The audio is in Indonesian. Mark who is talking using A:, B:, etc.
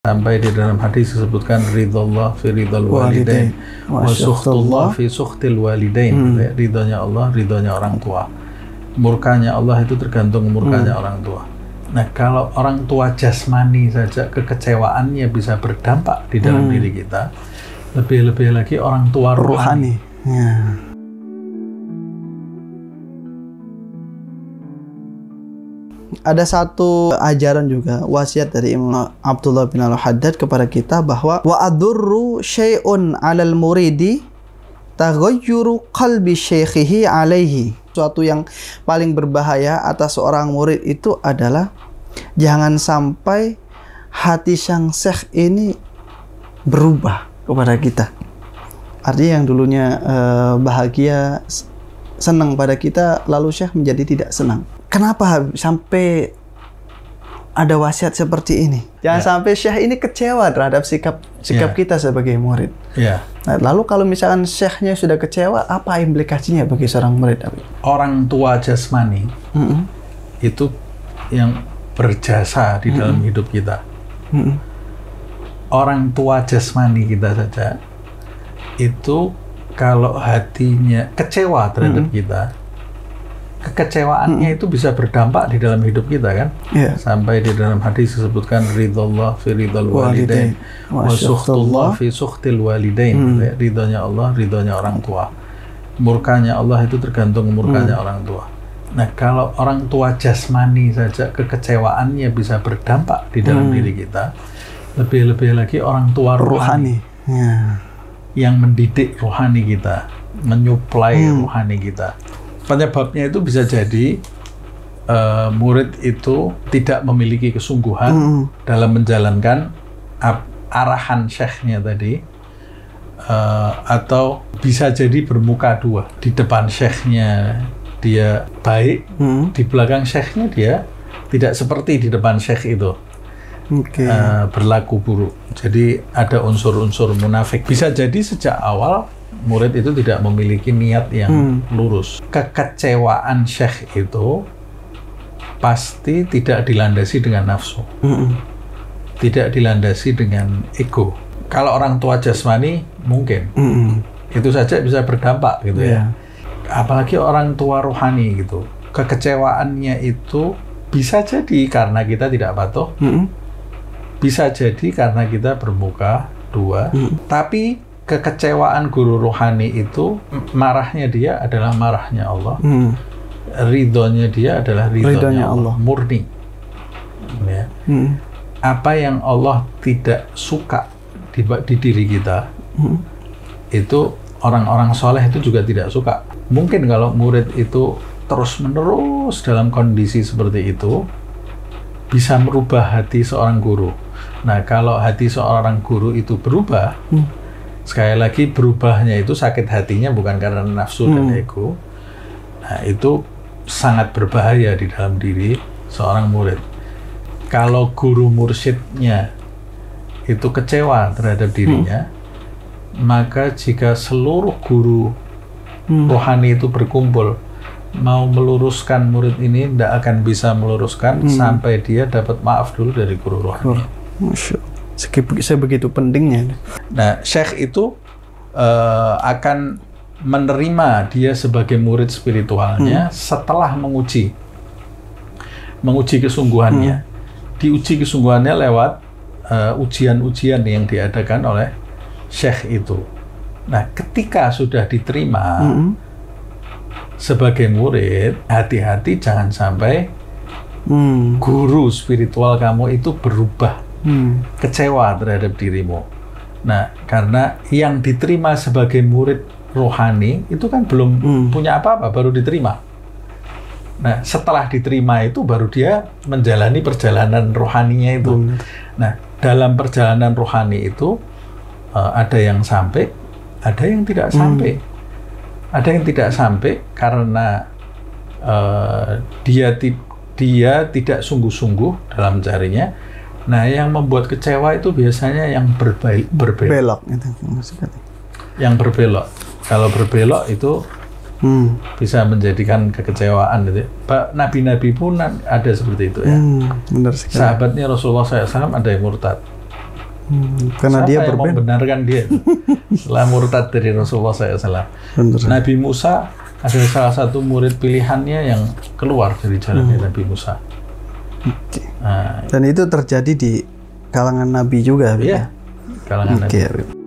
A: Sampai di dalam hadis disebutkan ridallah fi ridal walidain wa sukhtullah fi sukhtil walidain. Ridhonya Allah, ridhonya orang tua. Murkanya Allah itu tergantung murkanya orang tua. Nah, kalau orang tua jasmani saja kekecewaannya bisa berdampak di dalam diri kita, lebih-lebih lagi orang tua rohani.
B: Ya. Ada satu ajaran juga, wasiat dari Imam Abdullah bin Al-Haddad kepada kita bahwa wa adurru syai'un 'alal muridi taghayyuru qalbi syaikhihi 'alaihi. Suatu yang paling berbahaya atas seorang murid itu adalah jangan sampai hati sang syekh ini berubah kepada kita. Artinya yang dulunya bahagia, senang pada kita, lalu syekh menjadi tidak senang. Kenapa sampai ada wasiat seperti ini? Jangan sampai syekh ini kecewa terhadap sikap kita sebagai murid. Nah, lalu kalau misalkan syekhnya sudah kecewa, apa implikasinya bagi seorang murid?
A: Orang tua jasmani itu yang berjasa di dalam hidup kita. Orang tua jasmani kita saja itu kalau hatinya kecewa terhadap kita, kekecewaannya itu bisa berdampak di dalam hidup kita, kan? Sampai di dalam hadis disebutkan ridallah fi ridal walidain wa sukhtullah fi sukhtil walidain. Ridhonya Allah, ridhonya orang tua. Murkanya Allah itu tergantung murkanya orang tua. Nah, kalau orang tua jasmani saja kekecewaannya bisa berdampak di dalam diri kita, lebih-lebih lagi orang tua rohani. Yang mendidik rohani kita, menyuplai rohani kita. Penyebabnya itu bisa jadi murid itu tidak memiliki kesungguhan dalam menjalankan arahan syekhnya tadi, atau bisa jadi bermuka dua. Di depan syekhnya dia baik, di belakang syekhnya dia tidak seperti di depan syekh itu. Berlaku buruk. Jadi ada unsur-unsur munafik. Bisa jadi sejak awal murid itu tidak memiliki niat yang lurus. Kekecewaan syekh itu pasti tidak dilandasi dengan nafsu, tidak dilandasi dengan ego. Kalau orang tua jasmani mungkin itu saja bisa berdampak gitu ya. Apalagi orang tua rohani gitu, kekecewaannya itu bisa jadi karena kita tidak patuh, bisa jadi karena kita bermuka dua, tapi kekecewaan guru rohani itu marahnya dia adalah marahnya Allah, ridhonya dia adalah ridhonya Allah murni. Ya. Apa yang Allah tidak suka di diri kita, itu orang-orang soleh itu juga tidak suka. Mungkin kalau murid itu terus-menerus dalam kondisi seperti itu, bisa merubah hati seorang guru. Nah, kalau hati seorang guru itu berubah, sekali lagi berubahnya itu sakit hatinya bukan karena nafsu dan ego. Nah, itu sangat berbahaya di dalam diri seorang murid. Kalau guru mursyidnya itu kecewa terhadap dirinya, maka jika seluruh guru rohani itu berkumpul mau meluruskan murid ini, tidak akan bisa meluruskan sampai dia dapat maaf dulu dari guru rohani. Sebegitu pentingnya. Nah, syekh itu akan menerima dia sebagai murid spiritualnya setelah menguji kesungguhannya. Diuji kesungguhannya lewat ujian-ujian yang diadakan oleh syekh itu. Nah, ketika sudah diterima sebagai murid, hati-hati jangan sampai guru spiritual kamu itu berubah, kecewa terhadap dirimu. Nah, karena yang diterima sebagai murid rohani itu kan belum punya apa-apa, baru diterima. Nah, setelah diterima itu baru dia menjalani perjalanan rohaninya itu. Nah, dalam perjalanan rohani itu ada yang sampai, ada yang tidak sampai. Ada yang tidak sampai karena dia tidak sungguh-sungguh dalam mencarinya. Nah, yang membuat kecewa itu biasanya yang berbelok. Yang berbelok. Kalau berbelok itu bisa menjadikan kekecewaan. Gitu. Nabi-nabi pun ada seperti itu ya. Benar sekali. Sahabatnya Rasulullah SAW ada yang murtad.
B: Karena
A: Siapa
B: dia
A: yang
B: berbeda.
A: membenarkan dia setelah murtad dari Rasulullah SAW. Nabi Musa adalah salah satu murid pilihannya yang keluar dari jalannya Nabi Musa.
B: Dan itu terjadi di kalangan Nabi juga.
A: Iya, kalangan Nabi.